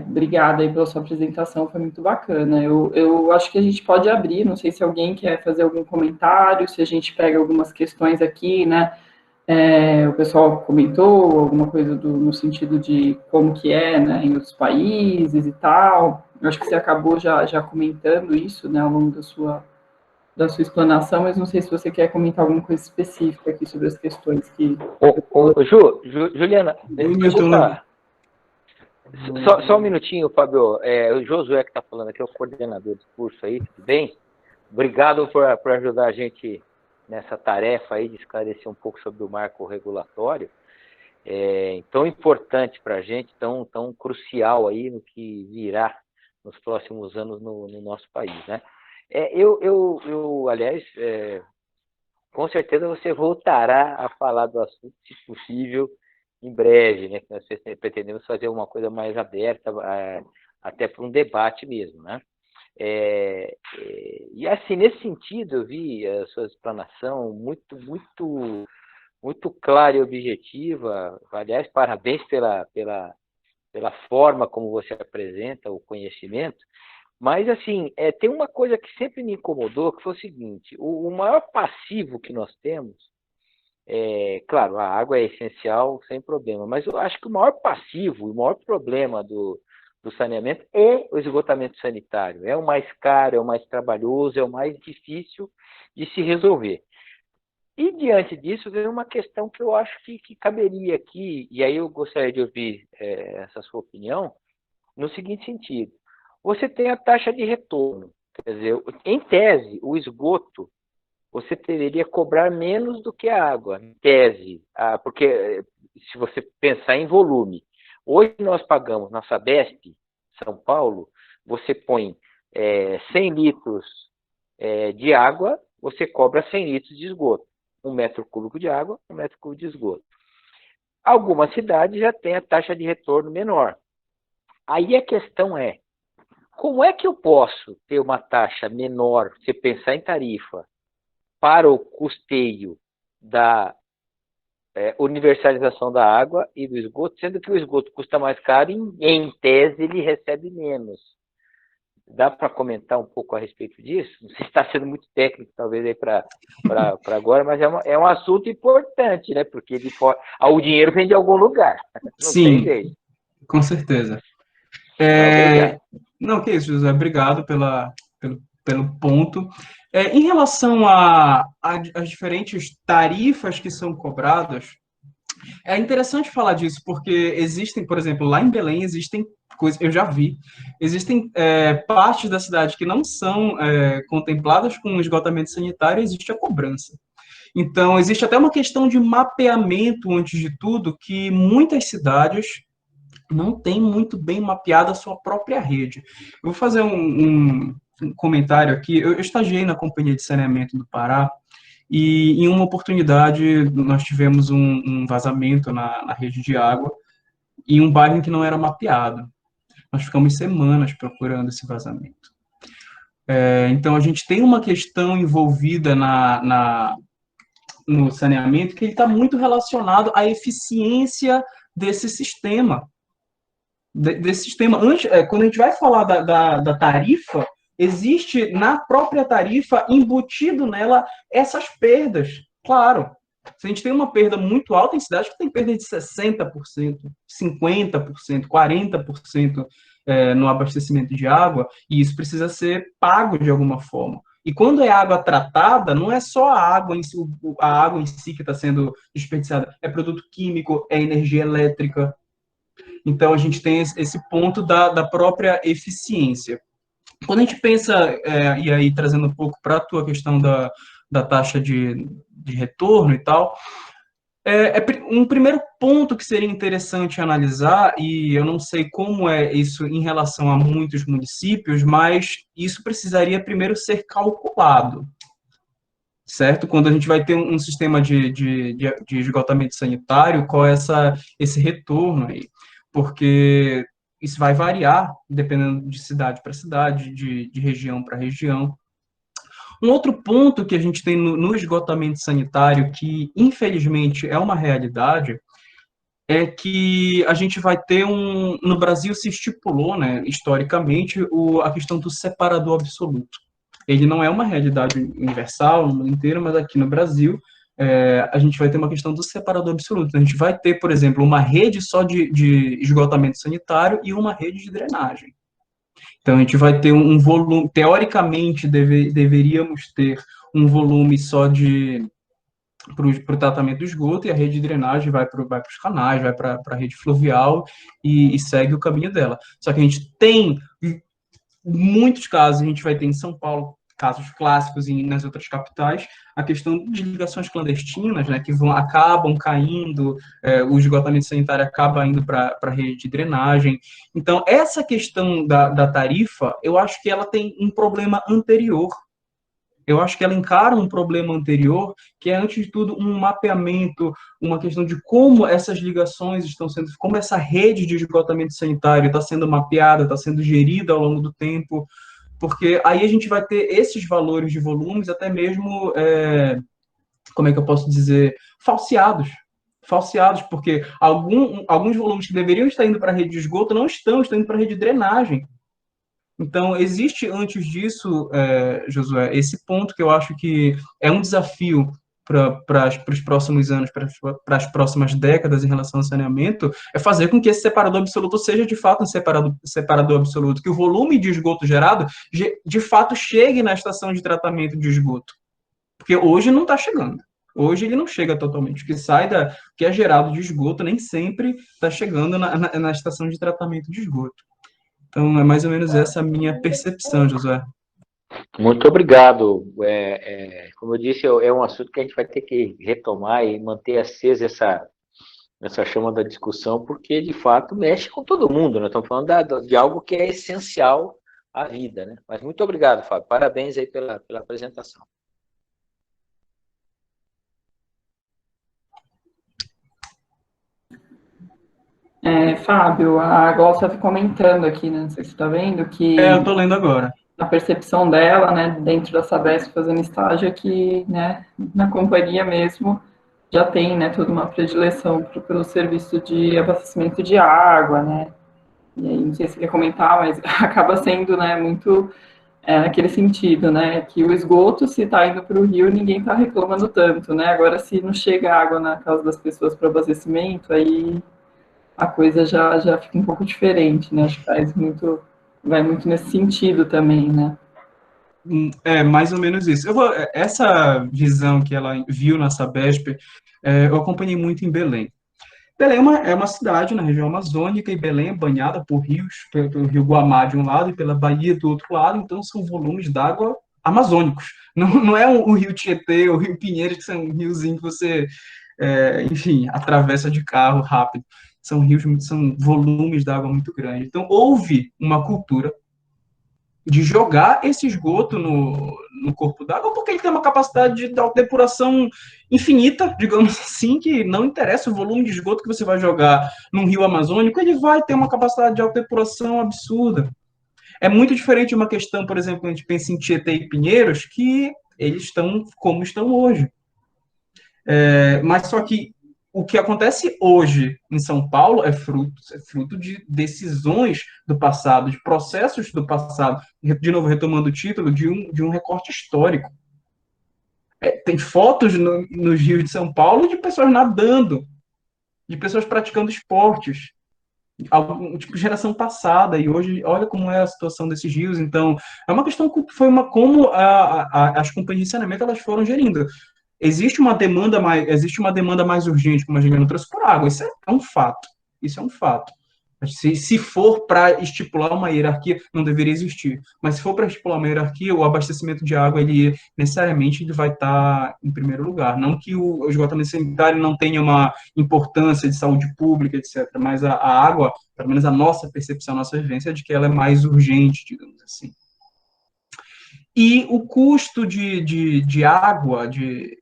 obrigada aí pela sua apresentação, foi muito bacana. Eu acho que a gente pode abrir, não sei se alguém quer fazer algum comentário, se a gente pega algumas questões aqui, né, o pessoal comentou alguma coisa no sentido de como que é, né, em outros países e tal. Eu acho que você acabou já comentando isso, né, ao longo da sua explanação, mas não sei se você quer comentar alguma coisa específica aqui sobre as questões que... Juliana, desculpa. Só um minutinho, Fábio. O Josué que está falando aqui, é o coordenador do curso aí, tudo bem? Obrigado por ajudar a gente nessa tarefa aí de esclarecer um pouco sobre o marco regulatório, tão importante para a gente, tão crucial aí no que virá nos próximos anos no nosso país, né? Aliás, com certeza você voltará a falar do assunto, se possível, em breve, né? Nós pretendemos fazer uma coisa mais aberta, até para um debate mesmo, né? E assim, nesse sentido, eu vi a sua explanação muito clara e objetiva. Aliás, parabéns pela forma como você apresenta o conhecimento. Mas, assim, tem uma coisa que sempre me incomodou, que foi o seguinte: o maior passivo que nós temos, claro, a água é essencial, sem problema, mas eu acho que o maior passivo, o maior problema do saneamento é o esgotamento sanitário. É o mais caro, é o mais trabalhoso, é o mais difícil de se resolver. E, diante disso, vem uma questão que eu acho que caberia aqui, e aí eu gostaria de ouvir essa sua opinião, no seguinte sentido: você tem a taxa de retorno, quer dizer, em tese, o esgoto, você deveria cobrar menos do que a água, em tese, porque se você pensar em volume, hoje nós pagamos na Sabesp, São Paulo, você põe 100 litros de água, você cobra 100 litros de esgoto. 1 metro cúbico de água, 1 metro cúbico de esgoto. Algumas cidades já têm a taxa de retorno menor. Aí a questão é, como é que eu posso ter uma taxa menor, se pensar em tarifa, para o custeio da universalização da água e do esgoto, sendo que o esgoto custa mais caro e, em tese, ele recebe menos? Dá para comentar um pouco a respeito disso? Não sei se está sendo muito técnico, talvez, aí para agora, mas é um assunto importante, né? Porque o dinheiro vem de algum lugar. Não Sim, tem jeito. Com certeza. Obrigado. Não, que isso, José. Obrigado pelo ponto. Em relação às diferentes tarifas que são cobradas, é interessante falar disso, porque existem, por exemplo, lá em Belém, existem coisas, eu já vi, existem partes da cidade que não são contempladas com esgotamento sanitário, existe a cobrança. Então, existe até uma questão de mapeamento, antes de tudo, que muitas cidades não têm muito bem mapeada a sua própria rede. Eu vou fazer um comentário aqui. Eu estagiei na Companhia de Saneamento do Pará, e em uma oportunidade nós tivemos um vazamento na rede de água em um bairro em que não era mapeado. Nós ficamos semanas procurando esse vazamento. Então, a gente tem uma questão envolvida no saneamento que ele está muito relacionado à eficiência desse sistema. Antes, quando a gente vai falar da tarifa, existe na própria tarifa, embutido nela, essas perdas. Claro, se a gente tem uma perda muito alta, em cidades que tem perda de 60%, 50%, 40% no abastecimento de água, e isso precisa ser pago de alguma forma. E quando é água tratada, não é só a água em si que está sendo desperdiçada, é produto químico, é energia elétrica. Então, a gente tem esse ponto da própria eficiência. Quando a gente pensa, e aí trazendo um pouco para a tua questão da taxa de retorno e tal, um primeiro ponto que seria interessante analisar, e eu não sei como é isso em relação a muitos municípios, mas isso precisaria primeiro ser calculado, certo? Quando a gente vai ter um sistema de esgotamento sanitário, qual é esse retorno aí? Porque isso vai variar, dependendo de cidade para cidade, de região para região. Um outro ponto que a gente tem no esgotamento sanitário, que infelizmente é uma realidade, é que a gente vai ter no Brasil se estipulou, né, historicamente, a questão do separador absoluto. Ele não é uma realidade universal no mundo inteiro, mas aqui no Brasil a gente vai ter uma questão do separador absoluto. A gente vai ter, por exemplo, uma rede só de esgotamento sanitário e uma rede de drenagem. Então, a gente vai ter um volume, teoricamente, deveríamos ter um volume só para o tratamento do esgoto, e a rede de drenagem vai para os canais, vai para a rede fluvial e segue o caminho dela. Só que a gente tem muitos casos, a gente vai ter em São Paulo, casos clássicos e nas outras capitais, a questão de ligações clandestinas, né, que acabam caindo, o esgotamento sanitário acaba indo para a rede de drenagem. Então, essa questão da tarifa, eu acho que ela tem um problema anterior, Eu acho que ela encara um problema anterior, que é, antes de tudo, um mapeamento, uma questão de como essas ligações estão sendo, como essa rede de esgotamento sanitário está sendo mapeada, está sendo gerida ao longo do tempo, porque aí a gente vai ter esses valores de volumes até mesmo, como é que eu posso dizer, falseados, porque alguns volumes que deveriam estar indo para a rede de esgoto não estão indo para a rede de drenagem. Então, existe antes disso, Josué, esse ponto que eu acho que é um desafio para os próximos anos, para as próximas décadas em relação ao saneamento, é fazer com que esse separador absoluto seja de fato um separador absoluto, que o volume de esgoto gerado de fato chegue na estação de tratamento de esgoto. Porque hoje não está chegando. Hoje ele não chega totalmente. O que que é gerado de esgoto nem sempre está chegando na estação de tratamento de esgoto. Então, é mais ou menos essa a minha percepção, Josué. Muito obrigado. Como eu disse, é um assunto que a gente vai ter que retomar e manter acesa essa chama da discussão, porque, de fato, mexe com todo mundo. Nós estamos falando de algo que é essencial à vida, né? Mas muito obrigado, Fábio. Parabéns aí pela apresentação. Fábio, a Glócia está comentando aqui, né, não sei se você está vendo, que eu estou lendo agora. A percepção dela, né, dentro da Sabesp fazendo estágio, é que, né, na companhia mesmo já tem, né, toda uma predileção pelo serviço de abastecimento de água, né, e aí não sei se quer comentar, mas acaba sendo, né, muito naquele sentido, né, que o esgoto, se está indo para o rio, ninguém está reclamando tanto, né, agora se não chega água na casa das pessoas para abastecimento, aí a coisa já fica um pouco diferente, né, acho que vai muito nesse sentido também, né. É mais ou menos isso. Essa visão que ela viu na Sabesp, eu acompanhei muito em Belém. Belém é uma cidade na região amazônica, e Belém é banhada por rios, pelo rio Guamá de um lado e pela Bahia do outro lado, então são volumes d'água amazônicos. Não é o rio Tietê ou o rio Pinheiros, que são um riozinho que você, enfim, atravessa de carro rápido. São volumes d'água muito grandes. Então, houve uma cultura de jogar esse esgoto no corpo d'água, porque ele tem uma capacidade de depuração infinita, digamos assim, que não interessa o volume de esgoto que você vai jogar num rio amazônico, ele vai ter uma capacidade de depuração absurda. É muito diferente de uma questão, por exemplo, quando a gente pensa em Tietê e Pinheiros, que eles estão como estão hoje. Mas só que o que acontece hoje em São Paulo é fruto de decisões do passado, de processos do passado. De novo, retomando o título, de um recorte histórico. Tem fotos nos rios de São Paulo de pessoas nadando, de pessoas praticando esportes, algum tipo de geração passada, e hoje, olha como é a situação desses rios. Então, é uma questão que como as companhias de saneamento elas foram gerindo. Existe uma demanda mais urgente, como a Juliana trouxe, por água. Isso é um fato. Isso é um fato. Se for para estipular uma hierarquia, não deveria existir. Mas se for para estipular uma hierarquia, o abastecimento de água, ele necessariamente ele vai estar em primeiro lugar. Não que o esgotamento sanitário não tenha uma importância de saúde pública, etc. Mas a água, pelo menos a nossa percepção, a nossa vivência, é de que ela é mais urgente, digamos assim. E o custo de água, de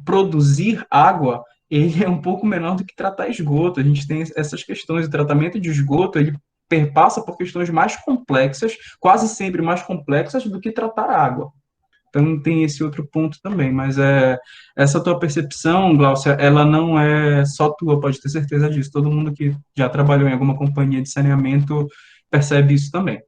produzir água, ele é um pouco menor do que tratar esgoto. A gente tem essas questões. O tratamento de esgoto, ele perpassa por questões mais complexas, quase sempre mais complexas do que tratar água. Então tem esse outro ponto também, mas essa tua percepção, Glaucia, ela não é só tua, pode ter certeza disso. Todo mundo que já trabalhou em alguma companhia de saneamento percebe isso também.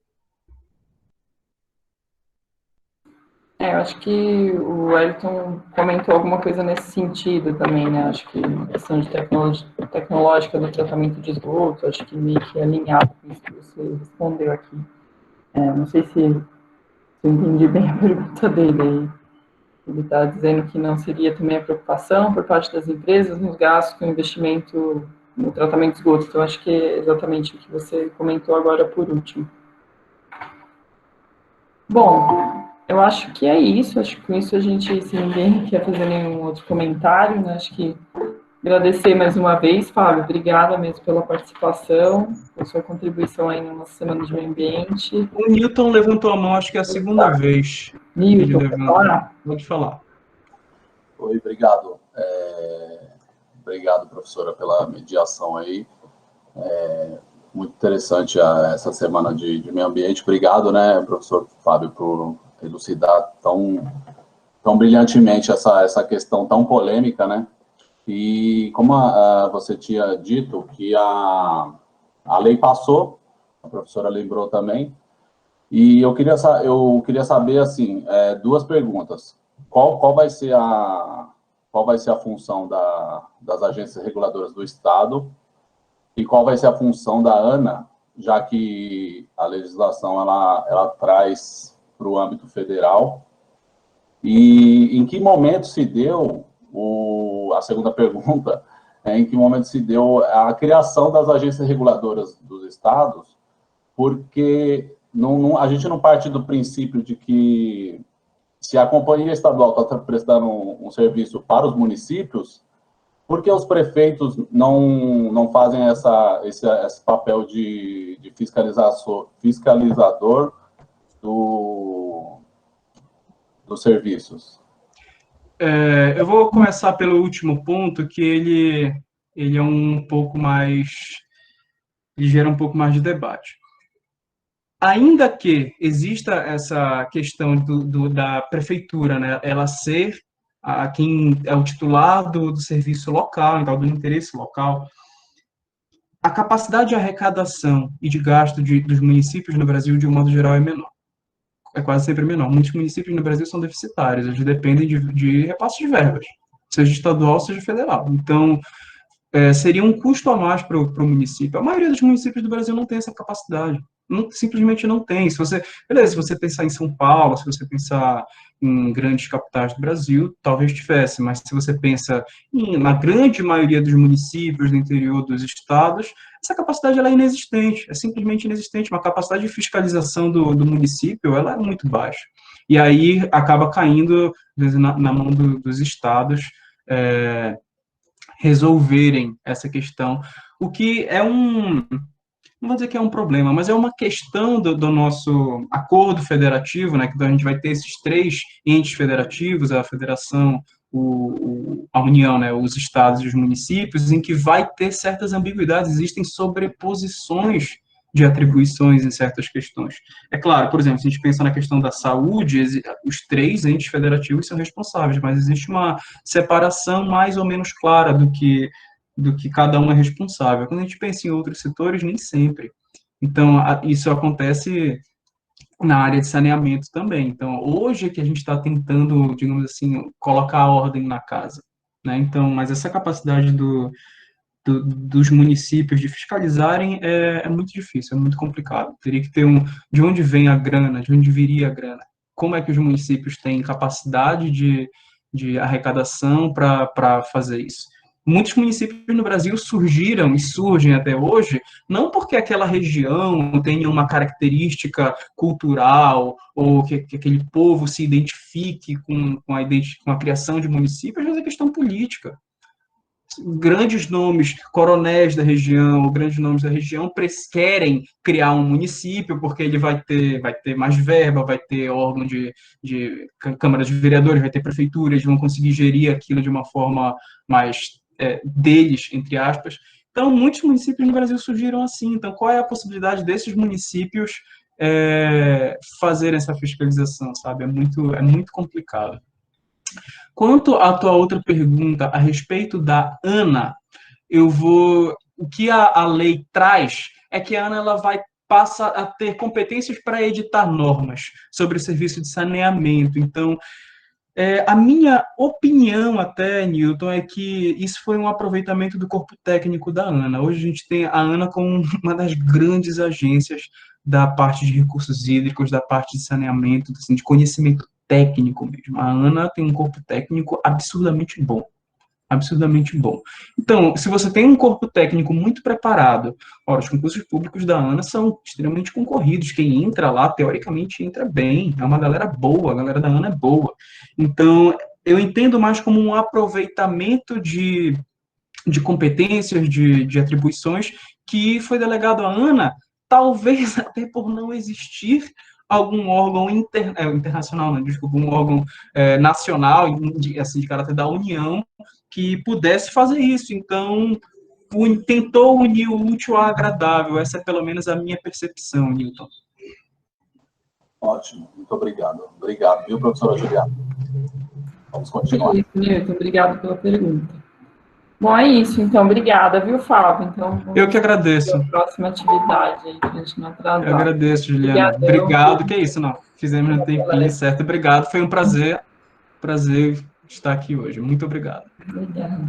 Eu acho que o Wellington comentou alguma coisa nesse sentido também, né? Acho que a questão de tecnológica do tratamento de esgoto, acho que meio que é alinhado com isso que você respondeu aqui. Não sei se eu entendi bem a pergunta dele aí. Ele está dizendo que não seria também a preocupação por parte das empresas nos gastos com investimento no tratamento de esgoto. Então, acho que é exatamente o que você comentou agora por último. Bom, eu acho que é isso. Acho que com isso a gente, se ninguém quer fazer nenhum outro comentário, né? Acho que Agradecer mais uma vez, Fábio, obrigada mesmo pela participação, pela sua contribuição aí na nossa Semana de Meio Ambiente. O Newton levantou a mão, acho que é a segunda vez. Newton, pode falar. Oi, obrigado. Obrigado, professora, pela mediação aí. Muito interessante essa Semana de Meio Ambiente. Obrigado, né, professor Fábio, por elucidar tão brilhantemente essa questão tão polêmica, né? E como você tinha dito, que a lei passou, a professora lembrou também, e eu queria saber, assim, duas perguntas. Qual vai ser a função das agências reguladoras do Estado e qual vai ser a função da ANA, já que a legislação ela traz para o âmbito federal? E em que momento se deu a segunda pergunta, em que momento se deu a criação das agências reguladoras dos estados, porque a gente não parte do princípio de que se a companhia estadual está prestando um serviço para os municípios, por que os prefeitos não fazem esse papel de fiscalizador dos serviços? Eu vou começar pelo último ponto, que ele é um pouco mais... ele gera um pouco mais de debate. Ainda que exista essa questão da prefeitura, né, ela ser quem é o titular do serviço local, então, do interesse local, a capacidade de arrecadação e de gasto dos municípios no Brasil, de um modo geral, é menor. É quase sempre menor. Muitos municípios no Brasil são deficitários, eles dependem de repasse de verbas, seja estadual, seja federal. Então, seria um custo a mais para o município. A maioria dos municípios do Brasil não tem essa capacidade. Simplesmente não tem. Se você pensar em São Paulo, se você pensar em grandes capitais do Brasil, talvez tivesse, mas se você pensa na grande maioria dos municípios do interior dos estados, essa capacidade ela é inexistente, é simplesmente inexistente. Uma capacidade de fiscalização do município ela é muito baixa. E aí acaba caindo, às vezes, na mão dos estados, resolverem essa questão, o que é não vou dizer que é um problema, mas é uma questão do nosso acordo federativo, né, que a gente vai ter esses três entes federativos, a federação, a União, né, os estados e os municípios, em que vai ter certas ambiguidades, existem sobreposições de atribuições em certas questões. É claro, por exemplo, se a gente pensa na questão da saúde, os três entes federativos são responsáveis, mas existe uma separação mais ou menos clara do que cada um é responsável. Quando a gente pensa em outros setores, nem sempre. Então, isso acontece na área de saneamento também. Então, hoje é que a gente está tentando, digamos assim, colocar a ordem na casa, né? Então, mas essa capacidade dos municípios de fiscalizarem é muito difícil, é muito complicado. Teria que ter de onde vem a grana, de onde viria a grana. Como é que os municípios têm capacidade de arrecadação para fazer isso? Muitos municípios no Brasil surgiram e surgem até hoje, não porque aquela região tenha uma característica cultural ou que aquele povo se identifique com a criação de municípios, mas é questão política. Grandes nomes, coronéis da região, ou grandes nomes da região, querem criar um município, porque ele vai ter mais verba, vai ter órgão de Câmara de Vereadores, vai ter prefeitura, eles vão conseguir gerir aquilo de uma forma mais deles, entre aspas. Então, muitos municípios no Brasil surgiram assim. Então, qual é a possibilidade desses municípios fazerem essa fiscalização, sabe? É muito complicado. Quanto à tua outra pergunta a respeito da ANA, o que a lei traz é que a ANA ela passa a ter competências para editar normas sobre o serviço de saneamento. Então, a minha opinião até, Newton, é que isso foi um aproveitamento do corpo técnico da ANA. Hoje a gente tem a ANA como uma das grandes agências da parte de recursos hídricos, da parte de saneamento, assim, de conhecimento técnico mesmo. A ANA tem um corpo técnico absurdamente bom. Absurdamente bom. Então, se você tem um corpo técnico muito preparado, os concursos públicos da ANA são extremamente concorridos. Quem entra lá, teoricamente, entra bem. É uma galera boa, a galera da ANA é boa. Então, eu entendo mais como um aproveitamento de competências, de atribuições, que foi delegado à ANA, talvez até por não existir algum órgão internacional, não, desculpa, um órgão nacional, assim, de caráter da União, que pudesse fazer isso. Então, tentou unir o útil ao agradável. Essa é pelo menos a minha percepção, Newton. Ótimo, muito obrigado. Obrigado, viu, professora Juliana? Vamos continuar. Isso, Newton, obrigado pela pergunta. Bom, é isso, então, obrigada, viu, Fábio? Então, eu que agradeço. A próxima atividade aí, pra gente não atrasar. Eu agradeço, Juliana. Obrigado, que é isso, não. Fizemos no tempinho, certo? Obrigado, foi um prazer estar aqui hoje. Muito obrigado. Obrigada.